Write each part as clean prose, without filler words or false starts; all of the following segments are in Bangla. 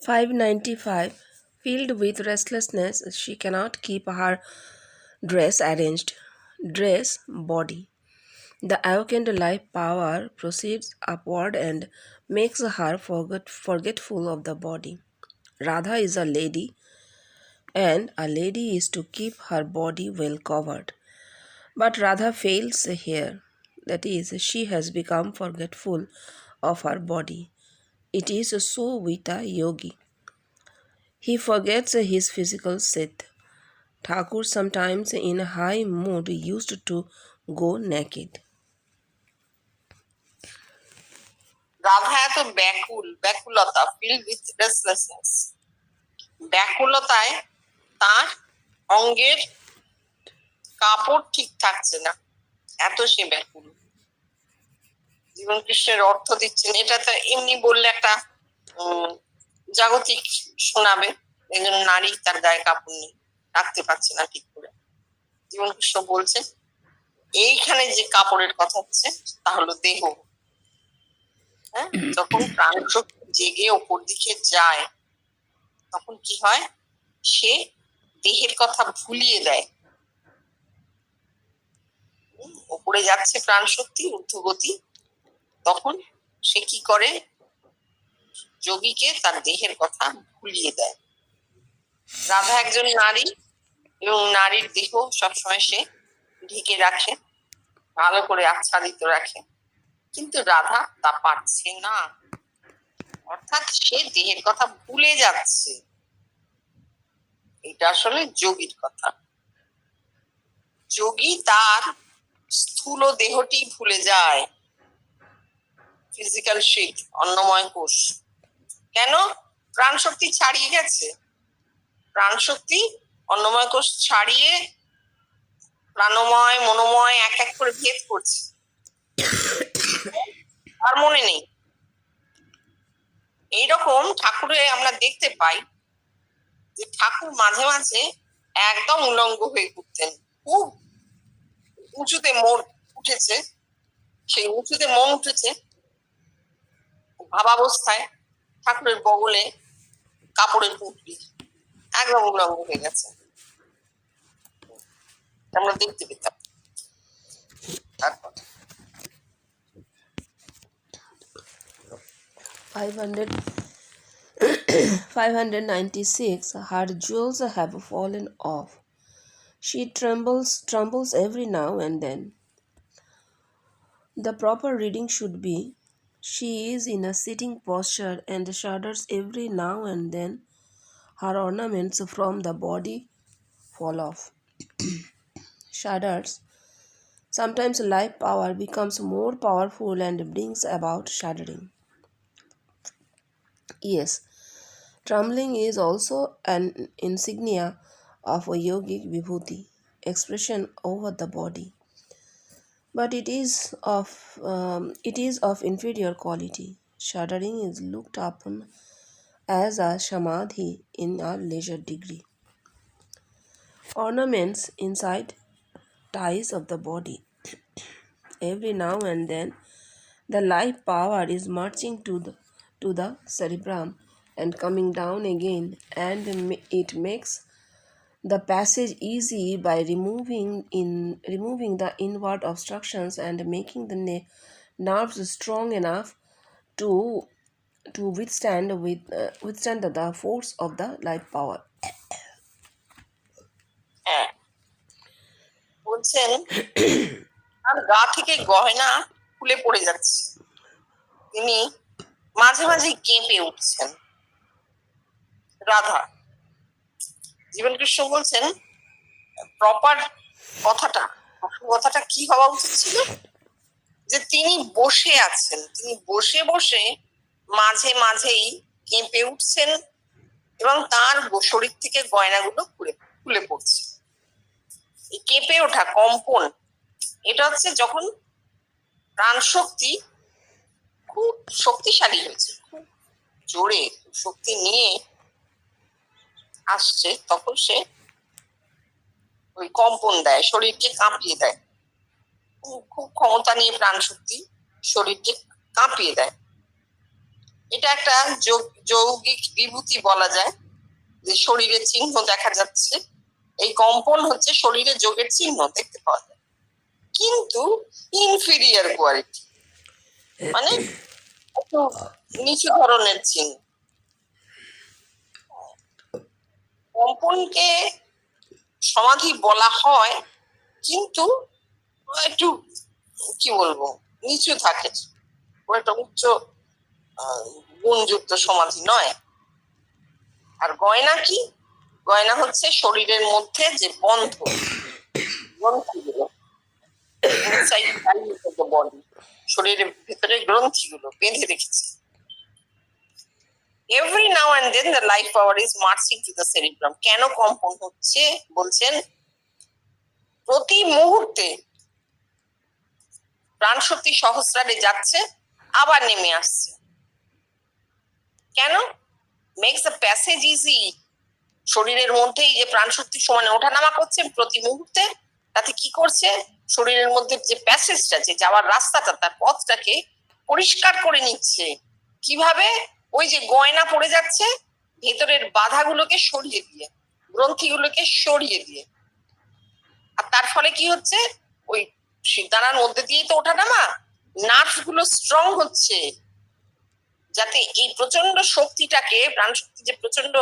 595. Filled with restlessness, she cannot keep her dress arranged. Dress, body. The awakened life power proceeds upward and makes her forgetful of the body. Radha is a lady, and a lady is to keep her body well covered. But Radha fails here. That is, she has become forgetful of her body. It is so with a yogi. He forgets his physical state. Thakur sometimes in high mood used to go naked. Radha এত ব্যাকুলতা ফিল্ড উইথ রেস্টলেসনেস, ব্যাকুলতায় তার অঙ্গের কাপড় ঠিক থাকছে না, এত সে ব্যাকুল। জীবন কৃষ্ণের অর্থ দিচ্ছেন, এটা তো এমনি বললে একটা জাগতিক শোনাবে। একজন নারী তার গায়ে কাপড় নেই, রাখতে পারছে না ঠিক করে। জীবন কৃষ্ণ বলছেন এইখানে যে কাপড়ের কথা হচ্ছে তা হলো দেহ। হ্যাঁ, যখন প্রাণ শক্তি জেগে ওপর দিকে যায় তখন কি হয়, সে দেহের কথা ভুলিয়ে দেয়। ওপরে যাচ্ছে প্রাণ শক্তি ঊর্ধ্বগতি, তখন সে কি করে, যোগীকে তার দেহের কথা ভুলিয়ে দেয়। রাধা একজন নারী এবং নারীর দেহ সবসময় সে ঢেকে রাখে, ভালো করে আচ্ছাদিত রাখে, কিন্তু রাধা তা পারছে না, অর্থাৎ সে দেহের কথা ভুলে যাচ্ছে। এটা আসলে যোগীর কথা। যোগী তার স্থূল দেহটি ভুলে যায়, ফিজিক্যাল শিট, অন্নময় কোষ। কেন? প্রাণ শক্তি ছাড়িয়ে গেছে। প্রাণ শক্তি অন্নময় কোষ ছাড়িয়ে প্রাণময় মনোময় এক এক করে ভেদ করছে, আর মনে নেই। এইরকম ঠাকুরে আমরা দেখতে পাই যে ঠাকুর মাঝে মাঝে একদম উলঙ্গ হয়ে ঘুরতেন, খুব উঁচুতে মন উঠেছে, সেই উঁচুতে মন উঠেছে ভাবাবস্থায় ঠাকুরের বগলে কাপড়ের পুঁটলি একদম উলঙ্গ হয়ে গেছে, আমরা দেখতে পেতাম। তারপর 500 596. Her jewels have fallen off. She trembles every now and then. The proper reading should be: she is in a sitting posture and shudders every now and then. Her ornaments from the body fall off. Shudders. Sometimes life power becomes more powerful and brings about shuddering. Yes, trembling is also an insignia of a yogic vibhuti, expression over the body. But it is of inferior quality. Shuddering is looked upon as a samadhi in a lesser degree. Ornaments inside ties of the body. Every now and then, the life power is marching to the cerebrum and coming down again, and it makes the passage easy by removing the inward obstructions and making the nerves strong enough to withstand the force of the life power. হ্যাঁ, বলছেন আর গা থেকে গয়না খুলে পড়ে যাচ্ছে, তিনি মাঝে মাঝে কেঁপে উঠছেন। রাধা, জীবন কৃষ্ণ বলছেন প্রপার কথাটা কি হওয়া উচিত ছিল, যে তিনি বসে আছেন, তিনি বসে বসে মাঝে মাঝেই কেঁপে উঠছেন এবং তার শরীর থেকে গয়নাগুলো খুলে পড়ছে। এই কেঁপে ওঠা, কম্পন, এটা হচ্ছে যখন প্রাণ শক্তি খুব শক্তিশালী হয়েছে, খুব জোরে শক্তি নিয়ে আসছে, তখন সে ওই কম্পন দেয়, শরীরকে কাঁপিয়ে দেয়। খুব ক্ষমতা নিয়ে প্রাণ শক্তি শরীরকে কাঁপিয়ে দেয়। এটা একটা যৌগিক বিভূতি বলা যায়, যে শরীরের চিহ্ন দেখা যাচ্ছে। এই কম্পন হচ্ছে শরীরে যোগের চিহ্ন দেখতে পাওয়া যায়, কিন্তু ইনফিরিয়ার কোয়ালিটি, মানে একটু নিচু ধরনের চিহ্ন। কম্পনকে সমাধি বলা হয়, কিন্তু একটু কি বলবো, নিচু থাকে, একটা উচ্চ গুণযুক্ত সমাধি নয়। আর গয়না কি? গয়না হচ্ছে শরীরের মধ্যে যে বন্ধ গ্রন্থিগুলো, বডি, শরীরের ভেতরে গ্রন্থিগুলো বেঁধে রেখেছে। Every now and then the life power is marching to the cerebrum. কেন কম্পন হচ্ছে? বলছেন প্রতি মুহূর্তে প্রাণশক্তি সহস্রারে যাচ্ছে, আবার নেমে আসছে। কেন? Makes the passage easy. শরীরের মধ্যেই যে প্রাণশক্তি সমানে ওঠানামা করছে প্রতি মুহূর্তে, তাতে কি করছে? শরীরের মধ্যে যে প্যাসেজটা, যে যাওয়ার রাস্তাটা, তার পথটাকে পরিষ্কার করে নিচ্ছে। কিভাবে? ওই যে গয়না পড়ে যাচ্ছে, ভেতরের বাধাগুলোকে সরিয়ে দিয়ে, গ্রন্থিগুলোকে সরিয়ে দিয়ে। আর তার ফলে কি হচ্ছে? ওই শিরদাঁড়ার মধ্যে দিয়েই তো ওঠানামা, নার্ভ গুলো স্ট্রং হচ্ছে, যাতে এই প্রচন্ড শক্তিটাকে, প্রাণ শক্তি যে প্রচন্ড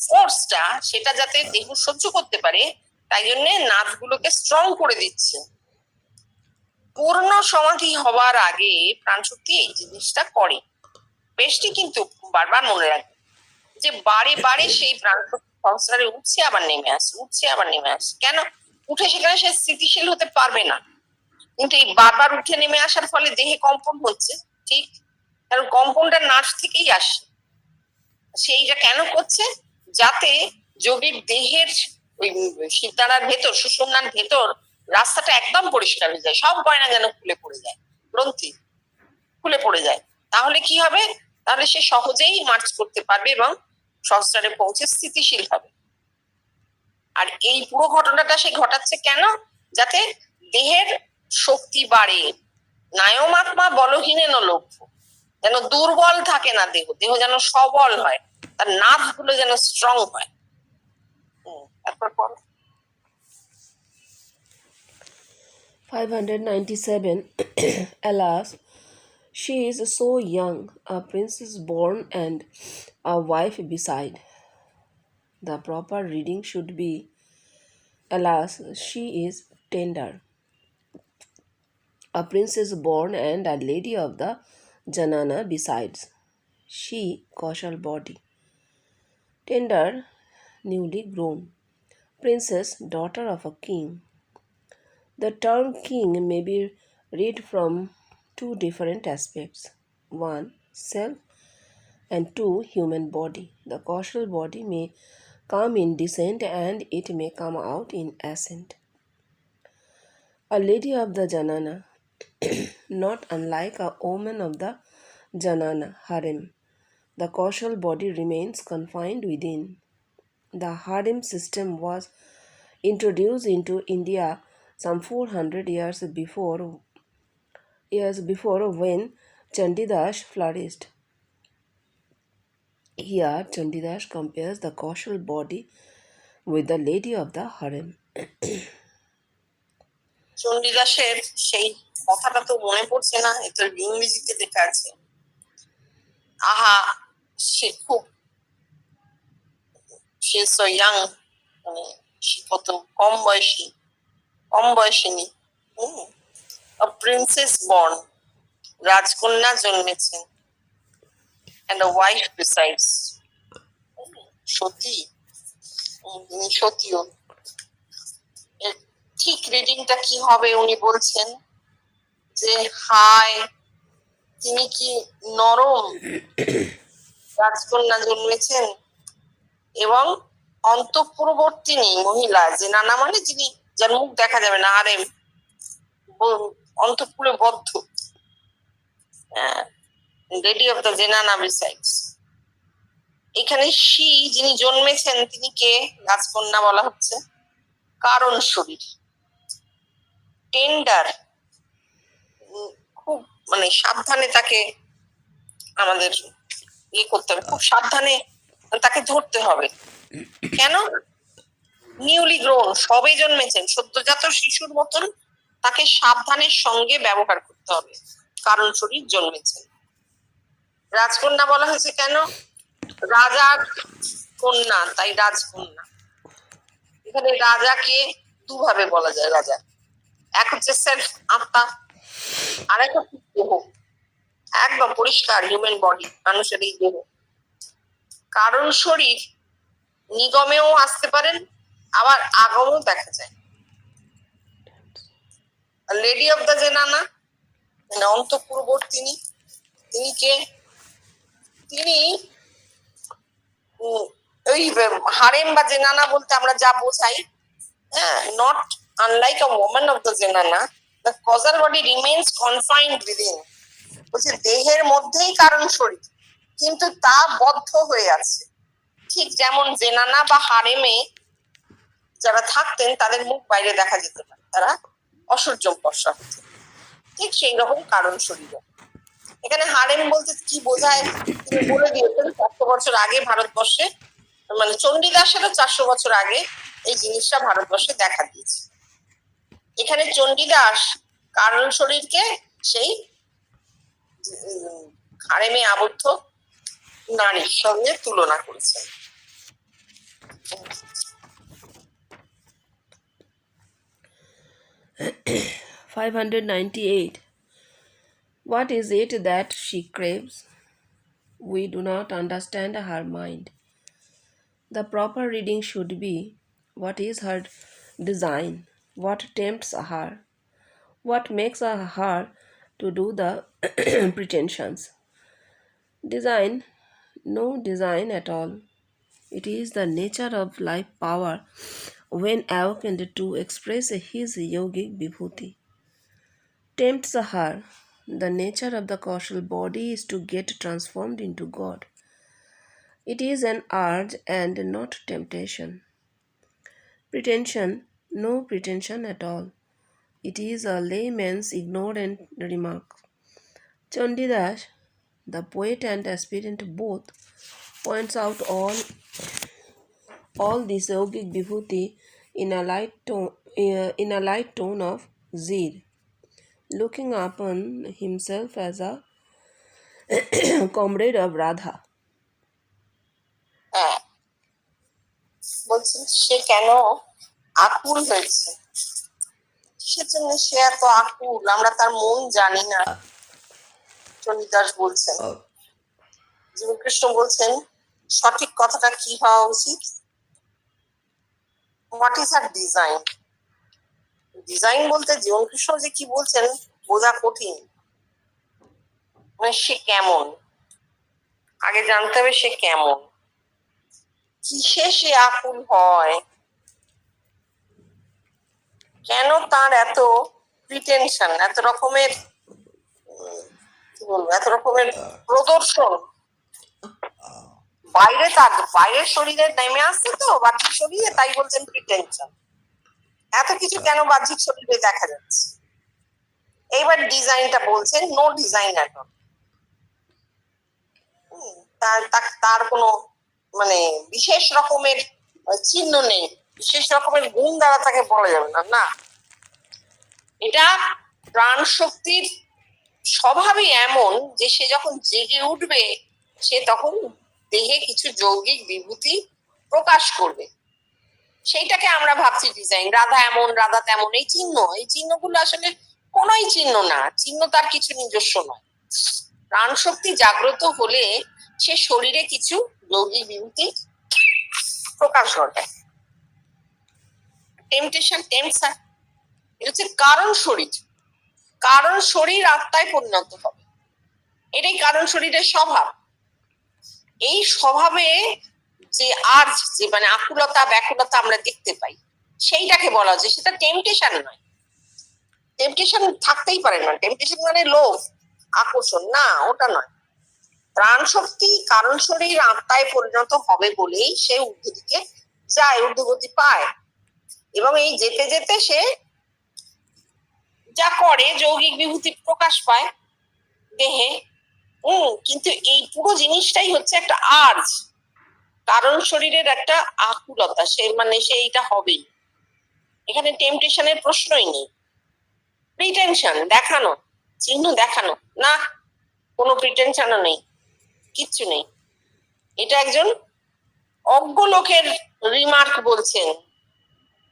ফোর্সটা, সেটা যাতে দেহ সহ্য করতে পারে, তাই জন্য নার্ভ গুলোকে স্ট্রং করে দিচ্ছে। পূর্ণ সমাধি হওয়ার আগে প্রাণ শক্তি এই জিনিসটা করে। বেশটি কিন্তু বারবার মনে রাখবে যে বারে বারে সেই প্রাণ শক্তি সহস্রারে উঠছে আবার নেমে আসে, উঠছে আবার নেমে আসে। কেন? উঠে সেখানে সে স্থিতিশীল হতে পারবে না, কিন্তু এই বারবার উঠে নেমে আসার ফলে দেহে কম্পন হচ্ছে, ঠিক? কারণ কম্পনটা নার্ভ থেকেই আসে। সেইটা কেন করছে? যাতে যোগীর দেহের ওই শিরদাঁড়ার ভেতর, সুষুম্নার ভেতর রাস্তাটা একদম পরিষ্কার হয়ে যায়, সব গয়না যেন খুলে পড়ে যায়, গ্রন্থি খুলে পড়ে যায়। তাহলে কি হবে? তাহলে সে সহজেই মার্চ করতে পারবে এবং সহস্রারে পৌঁছে স্থিতিশীল হবে। আর এই পুরো ঘটনাটা সে ঘটাচ্ছে কেন? যাতে দেহের শক্তি বাড়ে। নায়মাত্মা বলহীনেন লভ্য, যেন দুর্বল থাকে না দেহ, দেহ যেন সবল হয়, তার নার্ভ গুলো যেন স্ট্রং হয়। তারপর পর 597. Alas, she is so young, a princess born and a wife beside. The proper reading should be, alas, she is tender, a princess born and a lady of the Janana besides. She, causal body, tender, newly grown, princess, daughter of a king. The term king may be read from two different aspects. One, self, and two, human body. The causal body may come in descent and it may come out in ascent. A lady of the Janana, not unlike a woman of the Janana harem, the causal body remains confined within. The harem system was introduced into India some 400 years before when Chandidas flourished. Here, Chandidas compares the causal body with the lady of the harem. চণ্ডীদাসের সেই কথাটা তো মনে পড়ছে না, এটা ইংরেজিতে লেখা আছে। আহা, সে খুব, সে সো ইয়াং, মানে কত কম বয়সিনী। প্রিন্সেস বর্ন, রাজকন্যা জন্মেছেন, and a wife besides, সতী, তিনি সতীও। ঠিক রিডিংটা কি হবে? উনি বলছেন যে হায়, তিনি কি নরম রাজকন্যা জন্মেছেন এবং অন্তঃপুরবর্তিনী মহিলা, যে নানা মানে যিনি, যার মুখ দেখা যাবে না, আরে অন্তঃপুরে বদ্ধ, লেডি অফ দ্য জেনানা বিসাইডস। এখানে শি, যিনি জন্মেছেন, তিনি কে? রাজকন্যা বলা হচ্ছে। কারণ শরীর টেন্ডার, খুব মানে সাবধানে তাকে আমাদের ইয়ে করতে হবে, খুব সাবধানে তাকে ধরতে হবে। কেন? নিউলি গ্রোন, সবে জন্মেছেন, সদ্যজাত শিশুর মতন তাকে সাবধানের সঙ্গে ব্যবহার করতে হবে, কারণ শরীর জন্মেছেন। রাজকন্যা বলা হয়েছে কেন? রাজার কন্যা, তাই রাজকন্যা। এখানে রাজাকে দুভাবে বলা যায়। রাজা এক হচ্ছে সেলফ, আত্মা, আর এক হচ্ছে দেহ, একদম পরিষ্কার হিউম্যান বডি, মানুষের এই দেহ। কারণ শরীর নিগমেও আসতে পারেন, আবার আগমেও দেখা যায়। লেডি অফ দ্য জেনানা, মানে অন্তঃপুরবর্তিনী, তিনি কে? তিনি ওই হারেম বা জেনানা বলতে আমরা যা বোঝাই, হ্যাঁ, not unlike a woman of the zenana, the causal body remains confined within. বলছে দেহের মধ্যেই কারণ শরীর, কিন্তু তা বদ্ধ হয়ে আছে। ঠিক যেমন জেনানা বা হারেমে যারা থাকতেন তাদের মুখ বাইরে দেখা যেত না, তারা অসহ্যম পর্ষা হতো, ঠিক সেই রকম কারণ শরীর। এখানে হারেম বলতে কি বোঝায় তিনি বলে দিয়েছেন 400 বছর আগে ভারতবর্ষে, মানে চণ্ডীদাসেরও 400 বছর আগে এই জিনিসটা ভারতবর্ষে দেখা দিয়েছে। এখানে চণ্ডীদাস কারণ শরীরকে সেই হারেমে আবদ্ধ নারীর সঙ্গে তুলনা করেছেন। 598. What is it that she craves? We do not understand her mind. The proper reading should be: what is her design? What tempts her? What makes her to do the pretensions? Design? No design at all. It is the nature of life power when awakened to express his yogic vibhuti. Tempts her. The nature of the causal body is to get transformed into God. It is an urge and not temptation. Pretension? No pretension at all. It is a layman's ignorant remark. Chandidas, the poet and aspirant both, points out all this yogic vibhuti in a light tone of zeal, looking upon himself as a comrade of Radha. হ্যাঁ, বলছেন সে কেন আকুল হয়েছে, সেজন্য সে এত আকুল, আমরা তার মন জানি না। চণ্ডীদাস বলছেন, জীবকৃষ্ণ বলছেন সঠিক কথাটা কি হওয়া উচিত? What is our design? Design বলতে জীবনকৃষ্ণ যে কি বলছেন বোঝা কঠিন। মানে সে কেমন, আগে জানতে হবে সে কেমন, কিসে সে আকুল হয়, কেন তার এত প্রিটেনশন, এত রকমের কি বলবো, এত রকমের প্রদর্শন বাইরে, তার বাইরের শরীরে নেমে আসছে তো বাহ্যিক শরীরে, তাই বলছেন প্রিটেনশন। এত কিছু কেন বাহ্যিক শরীরে দেখা যাচ্ছে? এইবার ডিজাইনটা বলছেন নো ডিজাইন এট অল। তার কোনো মানে বিশেষ রকমের চিহ্ন নেই, বিশেষ রকমের গুণ দ্বারা তাকে বলা যাবে না। না, এটা প্রাণ শক্তির স্বভাবই এমন যে সে যখন জেগে উঠবে সে তখন দেহে কিছু যৌগিক বিভূতি প্রকাশ করবে। সেইটাকে আমরা ভাবছি ডিজাইন। রাধা এমন, রাধা তেমন, এই চিহ্নগুলো আসলে কোনোই চিহ্ন না, চিহ্ন তার কিছু নিজস্ব নয়। প্রাণ শক্তি জাগ্রত হলে সে শরীরে কিছু যৌগিক বিভূতি প্রকাশ ঘটায়। টেম্পটেশন, টেম্পস, এটা হচ্ছে কারণ শরীর। কারণ শরীর আত্মায় পরিণত হবে, এটাই কারণ শরীরের স্বভাব। এই স্বভাবে যে আর্জ, যে মানে আকুলতা ব্যাকুলতা আমরা দেখতে পাই, সেইটাকে বলা যায়, সেটা টেম্পটেশন নয়। টেম্পটেশন থাকতেই পারে না, টেম্পটেশন মানে লোভ, আকর্ষণ, না, ওটা নয়। প্রাণ শক্তি কারণ শরীর আত্মায় পরিণত হবে বলেই সে ঊর্ধ্বদিকে যায়, ঊর্ধ্বগতি পায়, এবং এই যেতে যেতে সে যা করে যৌগিক বিভূতি প্রকাশ পায় দেহে, কিন্তু এই পুরো জিনিসটাই হচ্ছে একটা আর্জ, কারণ শরীরের একটা আকুলতা, সে এইটা হবেই। এখানে টেম্পটেশনের প্রশ্নই নেই। প্রিটেনশন দেখানো, চিহ্ন দেখানো না, কোনো প্রিটেনশনও নেই, কিচ্ছু নেই। এটা একজন অজ্ঞ লোকের রিমার্ক বলছেন,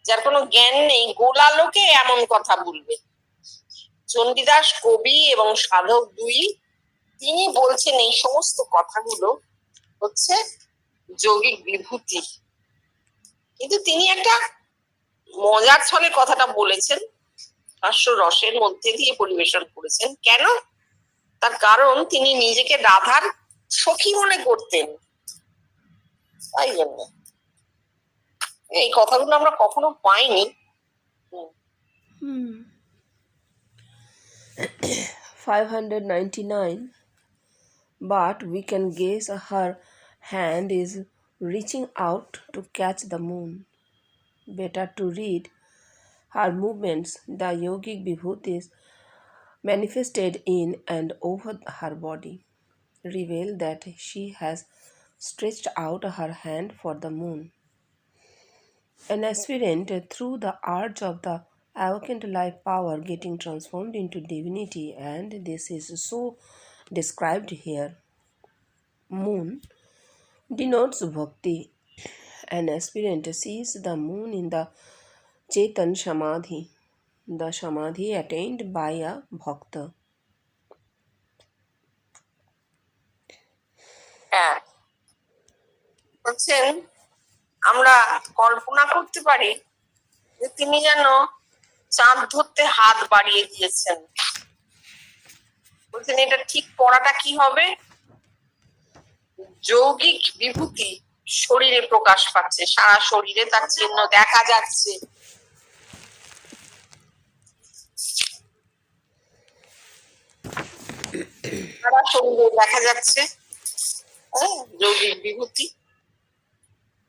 যার কোনো জ্ঞান নেই, গোলা লোকে এমন কথা বলবে। চণ্ডীদাস কবি এবং সাধক দুই, তিনি বলছেন এই সমস্ত কথাগুলো হচ্ছে যৌগিক বিভূতি, কিন্তু তিনি একটা মজার ছলে কথাটা বলেছেন, হাস্য রসের মধ্যে দিয়ে পরিবেশন করেছেন। কেন? তার কারণ তিনি নিজেকে রাধার সখী মনে করতেন, তাই জন্য। এই কথাগুলো আমরা কখনো পাইনি। 599. But we can guess her hand is reaching out to catch the moon. Better to read her movements, the yogic vibhutis manifested in and over her body reveal that she has stretched out her hand for the moon. An aspirant through the urge of the awakened life power getting transformed into divinity, and this is so described here. Moon denotes bhakti. An aspirant sees the moon in the Chetan Samadhi, the Samadhi attained by a bhakta. হ্যাঁ, বলছেন আমরা কল্পনা করতে পারি যে তিনি যেন চাঁদ ধরতে হাত বাড়িয়ে দিয়েছেন। বলছেন এটা ঠিক পড়াটা কি হবে? যৌগিক বিভূতি শরীরে প্রকাশ পাচ্ছে, সারা শরীরে তার চিহ্ন দেখা যাচ্ছে। সারা শরীরে দেখা যাচ্ছে যৌগিক বিভূতি,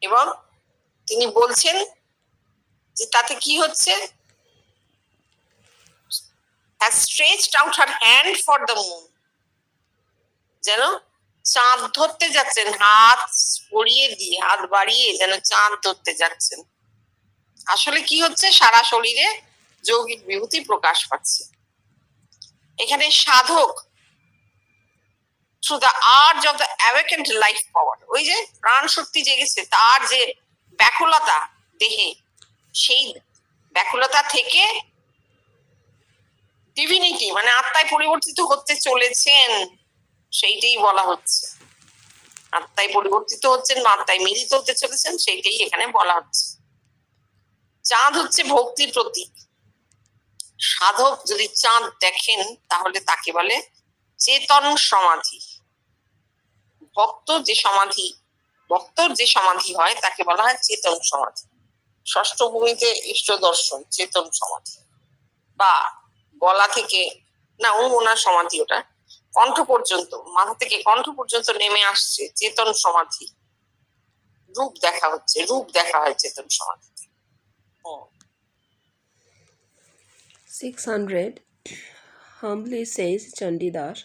এবং তিনি বলছেন যে তাতে কি হচ্ছে, has stretched out her hand for the moon, যেন চাঁদ ধরতে যাচ্ছেন, হাত পড়িয়ে দিয়ে, হাত বাড়িয়ে যেন চাঁদ ধরতে যাচ্ছেন। আসলে কি হচ্ছে, সারা শরীরে যৌগিক বিভূতি প্রকাশ পাচ্ছে। এখানে সাধক through the urge of the awakened life power, ওই যে প্রাণ শক্তি জেগেছে, তার যে ব্যাকুলতা দেহে, সেই ব্যাকুলতা থেকে ডিভিনিটি মানে আত্মায় পরিবর্তিত হতে চলেছেন, সেইটাই বলা হচ্ছে। আত্মায় পরিবর্তিত হচ্ছেন, আত্মায় মিলিত হতে চলেছেন, সেইটাই এখানে বলা হচ্ছে। চাঁদ হচ্ছে ভক্তির প্রতীক। সাধক যদি চাঁদ দেখেন তাহলে তাকে বলে চেতন সমাধি। ভক্তর যে সমাধি হয় তাকে বলা হয় চেতন সমাধি। ষষ্ঠ ভূমিতে ইষ্ট দর্শন চেতন সমাধি, বা গলা থেকে না, ওনার সমাধি, ওটা কণ্ঠ পর্যন্ত, মাথা থেকে কণ্ঠ পর্যন্ত নেমে আসছে চেতন সমাধি। রূপ দেখা হচ্ছে, রূপ দেখা হয় চেতন সমাধি। 600. Humbly says Chandidas,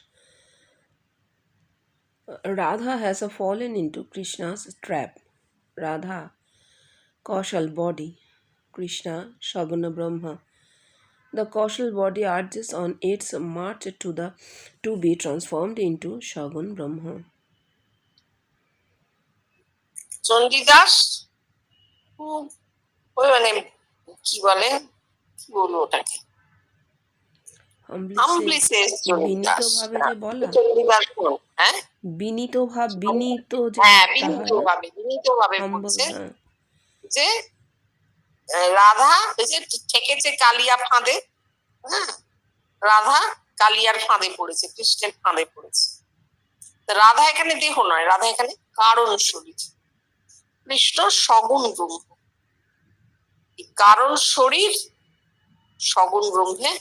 Radha has fallen into Krishna's trap. Radha, causal body. Krishna, Shaguna Brahma. The causal body urges on its march to be transformed into Shagun Brahma. Chandidas ওই মানে কি বলে, কি বলবো ওটাকে, Humbly says, বিনীতভাবে যে বলা, হ্যাঁ বিনীত যে, হ্যাঁ বিনীতভাবে বলছে যে রাধা ওই যে ঠেকেছে কালিয়া ফাঁদে, হ্যাঁ, রাধা কালিয়ার ফাঁদে পড়েছে, কৃষ্ণের ফাঁদে পড়েছে। রাধা এখানে দেহ নয়, রাধা এখানে কারণ শরীর, কৃষ্ণ সগুণ ব্রহ্ম। কারণ শরীর সগুণ ব্রহ্মে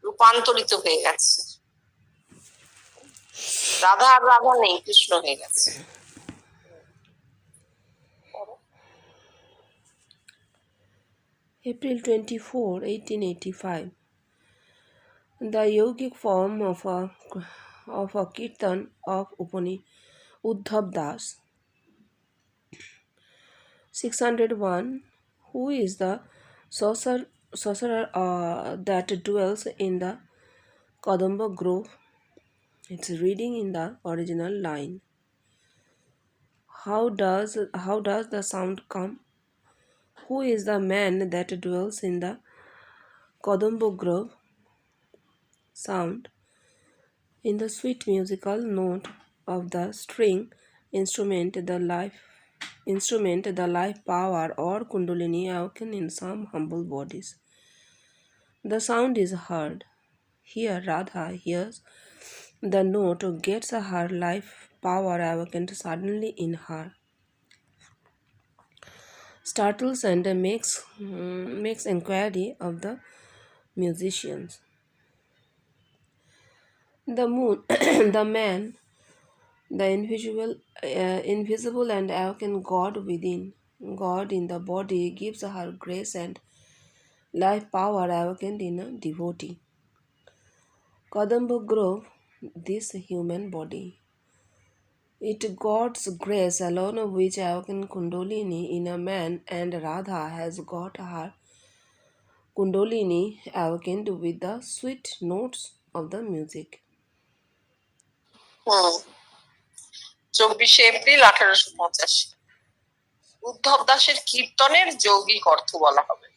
রূপান্তরিত হয়ে গেছে। রাধা আর রাধা নেই, কৃষ্ণ হয়ে গেছে। April 24, 1885. The yogic form of of a Kirtan of Uddhav Das. 601. Who is the sorcerer that dwells in the Kadamba Grove? It's reading in the original line. How does the sound come? Who is the man that dwells in the Kadamba Grove? Sound in the sweet musical note of the string instrument, the life power or kundalini awaken in some humble bodies. The sound is heard. Here Radha hears the note, gets her life power awakened suddenly in her, startles and makes inquiry of the musicians. The moon, the man, the invisible and awakened God within, God in the body gives her grace and life power awakened in a devotee. Kadamba Grove, this human body. It God's grace alone which awakened Kundalini in a man, and Radha has got her Kundalini awakened with the sweet notes of the music. Hmm 24 April 1885 Uddhab দাসের কীর্তনের যৌগিক অর্থ বলা হবে।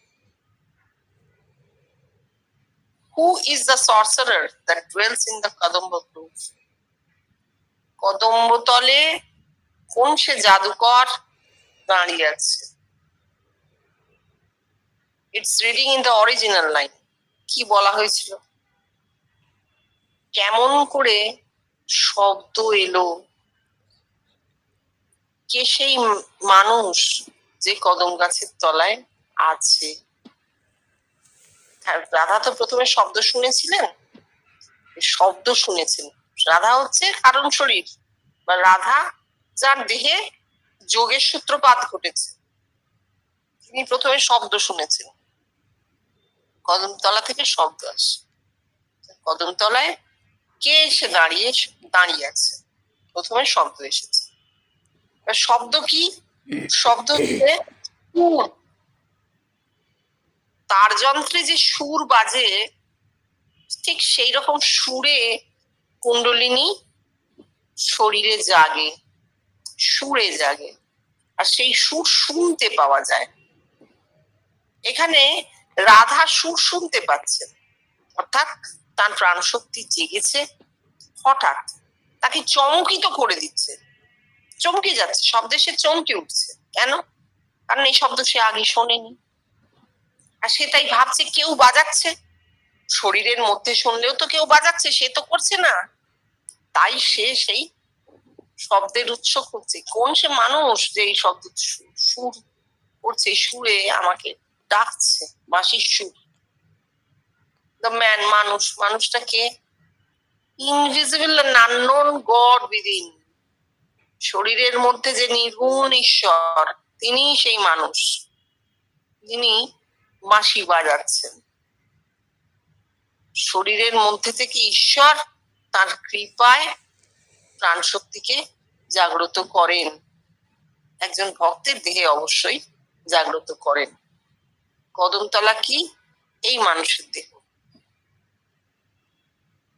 Who is the sorcerer that dwells in the kadamba grove? কদম্বতলে কোন সে জাদুকর দাঁড়িয়ে আছে? It's reading in the original line. কি বলা হয়েছিল? কেমন করে শব্দ এলো? কে সেই মানুষ যে কদম গাছের তলায় আছে? রাধা তো প্রথমে শব্দ শুনেছিলেন, শব্দ শুনেছেন। রাধা হচ্ছে কারণ শরীর, বা রাধা যার দেহে যোগের সূত্রপাত ঘটেছে, তিনি প্রথমে শব্দ শুনেছেন। কদমতলা থেকে শব্দ আসে। কদমতলায় কে এসে দাঁড়িয়ে আছে? প্রথমে শব্দ এসেছে। শব্দ কি? শব্দ হচ্ছে সুর। তার যন্ত্রে যে সুর বাজে, ঠিক সেই রকম সুরে কুণ্ডলিনী শরীরে জাগে, সুরে জাগে, আর সেই সুর শুনতে পাওয়া যায়। এখানে রাধা সুর শুনতে পাচ্ছেন, অর্থাৎ তার প্রাণশক্তি জেগেছে, হঠাৎ তাকে চমকিত করে দিচ্ছে, চমকে যাচ্ছে, শব্দে সে চমকে উঠছে। কেন? কারণ এই শব্দ সে আগে শোনেনি, আর সে তাই ভাবছে কেউ বাজাচ্ছে। শরীরের মধ্যে শুনলেও তো কেউ বাজাচ্ছে, সে তো করছে না। তাই সে সেই শব্দের উৎস খুঁজছে, কোন সে মানুষ যে এই শব্দ সুর করছে, সুরে আমাকে ডাকছে, বাঁশির সুর। দ্য ম্যান, মানুষটা কে? Invisible and unknown God within, শরীরের মধ্যে যে নির্গুণ ঈশ্বর, তিনি সেই মানুষ, যিনি বাঁশি বাজাচ্ছেন। শরীরের মধ্যে থেকে ঈশ্বর তার কৃপায় প্রাণ শক্তিকে জাগ্রত করেন, একজন ভক্তের দেহে অবশ্যই জাগ্রত করেন। কদমতলা কি? এই মানুষের দেহ।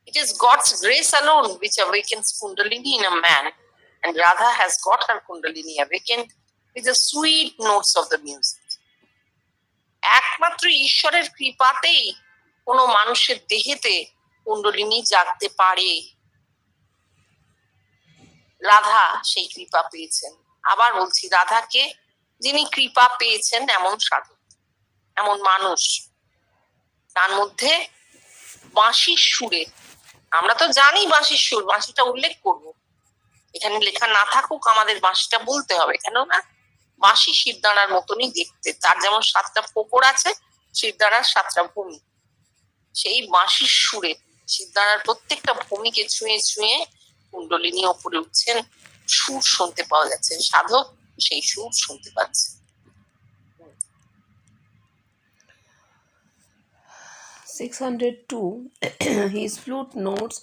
It is God's grace alone which awakens Kundalini in a man, and Radha has got her Kundalini awakened with the sweet notes of the music. একমাত্র ঈশ্বরের কৃপাতেই কোনো মানুষের দেহেতে কুণ্ডলিনী জাগতে পারে। রাধা সেই কৃপা পেয়েছেন। আবার বলছি, রাধাকে যিনি কৃপা পেয়েছেন এমন সাধক, এমন মানুষ, তার মধ্যে বাঁশির সুরে, আমরা তো জানি বাঁশির সুর, বাঁশিটা উল্লেখ করব, এখানে লেখা না থাকুক আমাদের বাঁশিটা বলতে হবে, কেননা বাঁশি শিরদাঁড়ার মতনই দেখতে, তার যেমন 7টা ফোকর আছে, শিরদাঁড়ার 7টা ভূমি, সেই বাঁশির সুরে শিরদাঁড়ার প্রত্যেকটা ভূমিকে ছুঁয়ে ছুঁয়ে কুণ্ডলিনী ওপরে উঠছেন, সুর শুনতে পাওয়া যাচ্ছে, সাধক সেই সুর শুনতে পাচ্ছে। 602. His flute notes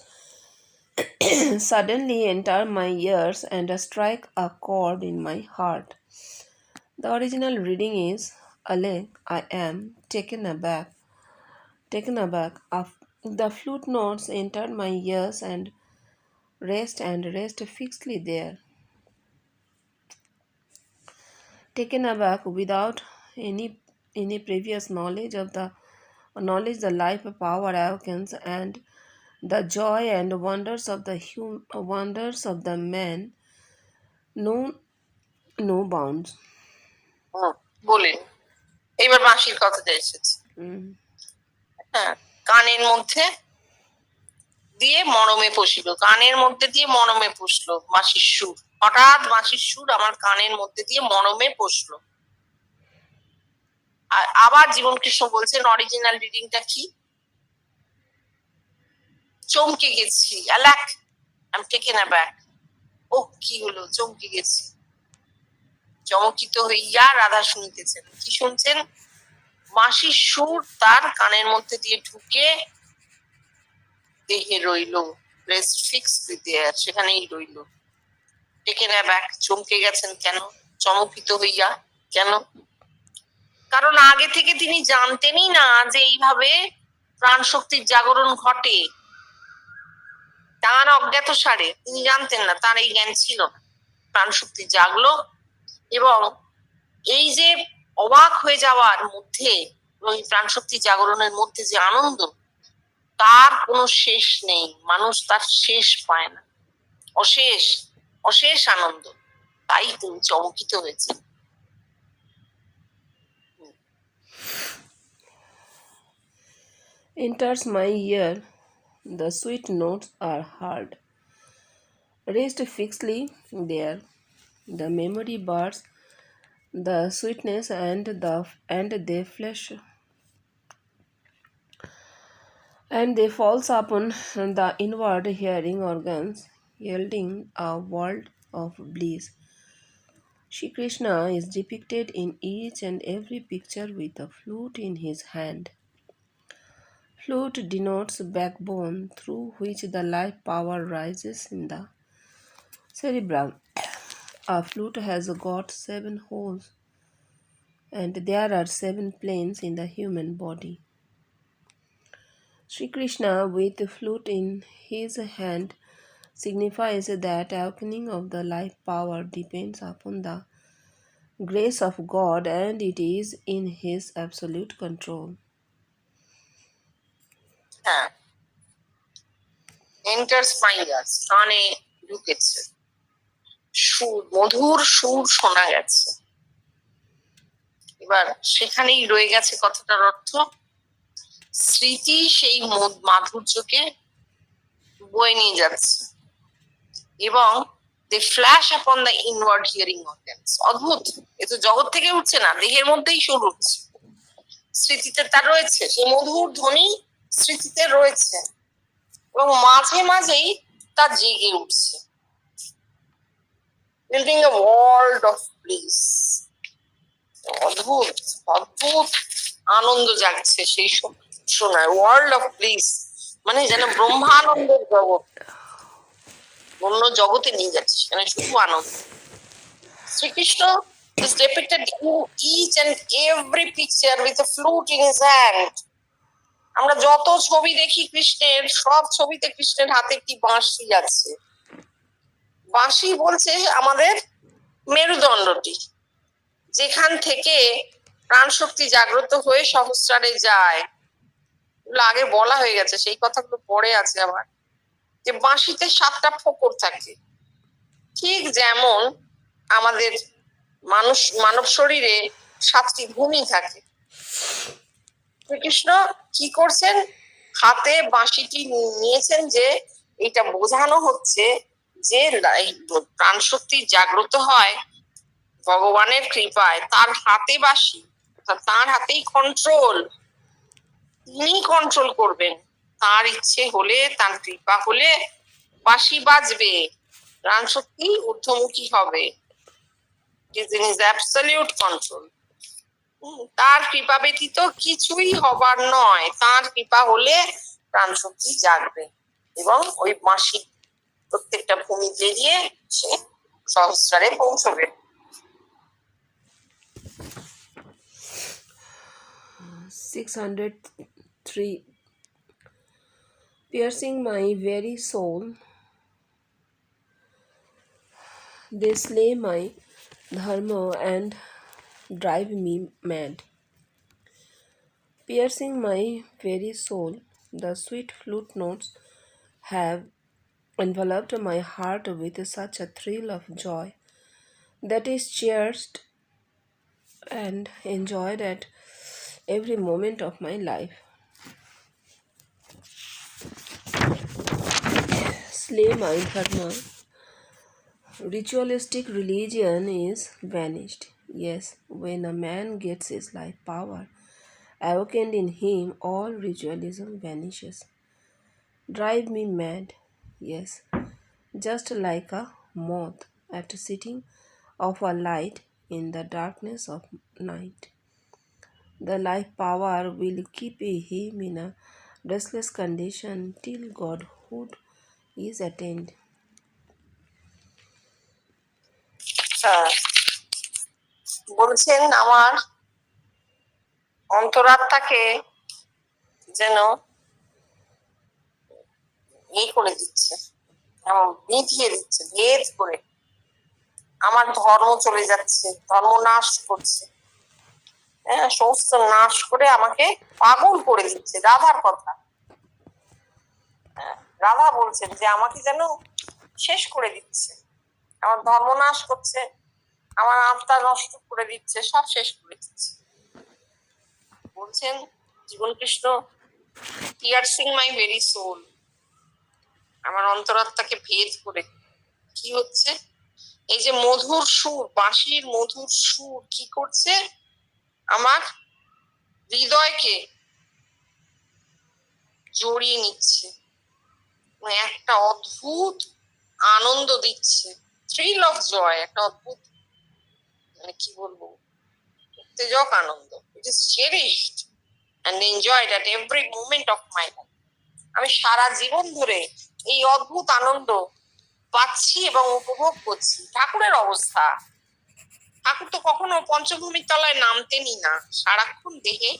suddenly enter my ears and strike a chord in my heart. The original reading is Ale, I am taken aback. The flute notes entered my ears and rest fixedly there. Taken aback without any any previous knowledge the life power awakens and the joy and wonders of the man know no bounds. বলেন, এবার বাঁশির কথাটা এসেছে। Mm. হ্যাঁ, কানের মধ্যে দিয়ে মরমে পশিল, কানের মধ্যে দিয়ে মরমে পশলো বাঁশির সুর। হঠাৎ বাঁশির সুর আমার কানের মধ্যে দিয়ে মরমে পশলো। আর আবার জীবন কৃষ্ণ বলছেন অরিজিনাল রিডিংটা কি, চমকে গেছি, অ্যালাক আই এম টেকেন অ্যাব্যাক। ও কি হলো, চমকে গেছি। চমকিত হইয়া রাধা শুনিতেছেন, কি শুনছেন, বাঁশির সুর তার কানের মধ্যে দিয়ে ঢুকে দেহে রইল, রেস্ট ফিক্স দেয়ার, সেখানেই রইল। টেকেন অ্যাব্যাক, চমকে গেছেন কেন, চমকিত হইয়া কেন, কারণ আগে থেকে তিনি জানতেনই না যে এইভাবে প্রাণ শক্তির জাগরণ ঘটে। তার অজ্ঞাত সারে তিনি জানতেন না, তার এই জ্ঞান ছিল না। প্রাণ শক্তি জাগলো এবং এই যে অবাক হয়ে যাওয়ার মধ্যে এবং এই প্রাণ শক্তি জাগরণের মধ্যে যে আনন্দ, তার কোনো শেষ নেই। মানুষ তার শেষ পায় না, অশেষ অশেষ আনন্দ। তাই তিনি চমকিত হয়েছে। Enters my ear, the sweet notes are heard. Rest fixedly there, the memory bars, the sweetness and they flesh and they falls upon the inward hearing organs, yielding a world of bliss. Shri Krishna is depicted in each and every picture with a flute in his hand. Flute denotes backbone through which the life power rises in the cerebrum. A flute has got 7 holes, and there are 7 planes in the human body. Sri Krishna, with the flute in his hand, signifies that awakening of the life power depends upon the grace of God and it is in his absolute control. হ্যাঁ, এন্টার্স মাই ইয়ার্স, কানে ঢুকেছে, সুর, মধুর সুর শোনা গেছে। এবার সেখানেই রয়ে গেছে কথাটার অর্থ, স্মৃতি সেই মাধুর্যকে বয়ে নিয়ে যাচ্ছে এবং they flash upon the inward hearing organs. অদ্ভুত, এ তো জগৎ থেকে উঠছে না, দেহের মধ্যেই সুর উঠছে, স্মৃতিতে তার রয়েছে, সেই মধুর ধ্বনি স্মৃতিতে রয়েছে এবং মাঝে মাঝেই তা জেগে উঠছে। Building a world of bliss, অদ্ভুত অদ্ভুত আনন্দ জাগছে সেই শোনায়। ওয়ার্ল্ড অফ ব্লিস মানে যেন ব্রহ্মানন্দের জগৎ, অন্য জগতে নিয়ে যাচ্ছে, সেখানে শুধু আনন্দ। Shrikrishna is depicted in each and every picture with a flute in his hand. আমরা যত ছবি দেখি কৃষ্ণের, সব ছবিতে কৃষ্ণের হাতে একটি বাঁশি আছে। বাঁশি বলছে আমাদের মেরুদণ্ডটি, যেখান থেকে প্রাণ শক্তি জাগ্রত হয়ে সহস্রারে যায়। এগুলো আগে বলা হয়ে গেছে, সেই কথাগুলো পড়ে আছে আবার, যে বাঁশিতে 7টা ফোকর থাকে। ঠিক যেমন আমাদের মানব শরীরে 7টি ভূমি থাকে। শ্রীকৃষ্ণ কি করছেন, হাতে বাঁশিটি নিয়েছেন, যে এটা বোঝানো হচ্ছে যে প্রাণ শক্তি জাগ্রত হয় ভগবানের কৃপায়। তার হাতে বাঁশি, তার হাতেই কন্ট্রোল, তিনি কন্ট্রোল করবেন। তার ইচ্ছে হলে, তার কৃপা হলে বাঁশি বাজবে, প্রাণ শক্তি ঊর্ধ্বমুখী হবে। Absolute control. তার কৃপা ব্যতীত কিছুই হবার নয়। তার কৃপা হলে প্রাণ শক্তি জাগবে এবং ওই বাঁশি প্রত্যেকটা ভূমি পেরিয়ে সে সহস্রারে পৌঁছবে। 603. Piercing my very soul, they slay my dharma and drive me mad. Piercing my very soul, the sweet flute notes have enveloped my heart with such a thrill of joy that is cherished and enjoyed at every moment of my life. Slay my dharma. Ritualistic religion is vanished. Yes, when a man gets his life power awakened in him, all ritualism vanishes. Drive me mad. Yes, just like a moth at sitting of a light in the darkness of night. The life power will keep him in a restless condition till godhood is attained. বলছেন আমার অন্তরাত্মাকে যেন এই করে দিচ্ছে, বিধিয়ে দিচ্ছে, ভেদ করে আমার ধর্ম চলে যাচ্ছে, ধর্ম নাশ করছে, হ্যাঁ, সমস্ত নাশ করে আমাকে পাগল করে দিচ্ছে। রাধার কথা, রাধা বলছেন যে আমাকে যেন শেষ করে দিচ্ছে, আমার ধর্ম নাশ করছে, আমার আত্মা নষ্ট করে দিচ্ছে, সব শেষ করে দিচ্ছে। বলছেন Jiban Krishna, piercing my very soul, আমার অন্তরাত্মাকে ভেদ করে। কি হচ্ছে? এই যে মধুর সুর, বাঁশির মধুর সুর কি করছে? আমার হৃদয়কে জড়িয়ে নিচ্ছে, একটা অদ্ভুত আনন্দ দিচ্ছে, থ্রিল অফ জয়, একটা অদ্ভুত, মানে কি বলবো, উত্তেজক আনন্দ। It is cherished and enjoyed at every moment of my life. আমি সারা জীবন ধরে এই অদ্ভুত আনন্দ পাচ্ছি এবং উপভোগ করছি। ঠাকুরের অবস্থা, ঠাকুর তো কখনো পঞ্চভূমির তলায় নামতেনই না, সারাক্ষণ দেহে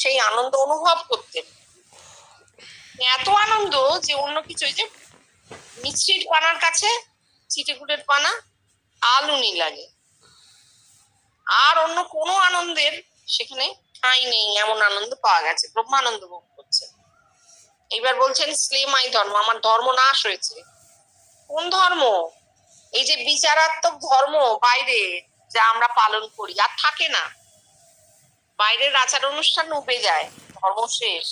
সেই আনন্দ অনুভব করতেন। এত আনন্দ যে অন্য কিছু, যে মিষ্টির পানার কাছে চিটেকুটের পানা আলুনি লাগে, আর অন্য কোনো আনন্দের সেখানে ঠাঁই নেই, এমন আনন্দ পাওয়া গেছে, ব্রহ্মানন্দ ভোগ করছে। এইবার বলছেন স্লে মাই ধর্ম, আমার ধর্ম নাশ হয়েছে। কোন ধর্ম? এই যে বিচারাত্মক ধর্ম বাইরে যা আমরা পালন করি আর থাকে না, বাইরের আচার অনুষ্ঠান উবে যায়, ধর্ম শেষ।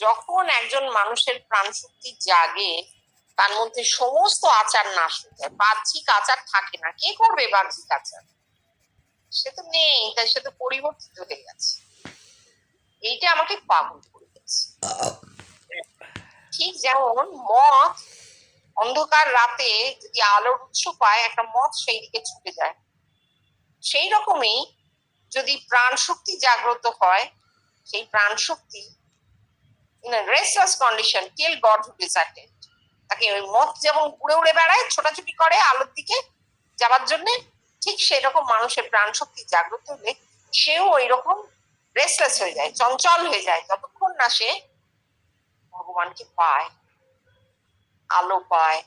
যখন একজন মানুষের প্রাণ শক্তি জাগে, তার মধ্যে সমস্ত আচার নাশ হয়ে যায়, বাহ্যিক আচার থাকে না। কে করবে বাহ্যিক আচার? সে তো নেই, তাই সে তো পরিবর্তিত হয়ে গেছে। এইটা আমাকে পাগল করে গেছে। ঠিক যেমন মদ অন্ধকার রাতে যদি আলোর উৎস পায়, একটা মদ সেই দিকে ছুটে যায়, সেই রকমই যদি প্রাণ শক্তি জাগ্রত হয়, সেই প্রাণ শক্তি in a restless condition till godhood is attained, তাকে ওই মদ যেমন উড়ে উড়ে বেড়ায়, ছোটাছুটি করে আলোর দিকে যাবার জন্য, ঠিক সেই রকম মানুষের প্রাণ শক্তি জাগ্রত হলে সেও ওই রকম রেস্টলেস হয়ে যায়, চঞ্চল হয়ে যায়, যতক্ষণ না সে ভগবানকে পায়, আলো পায়,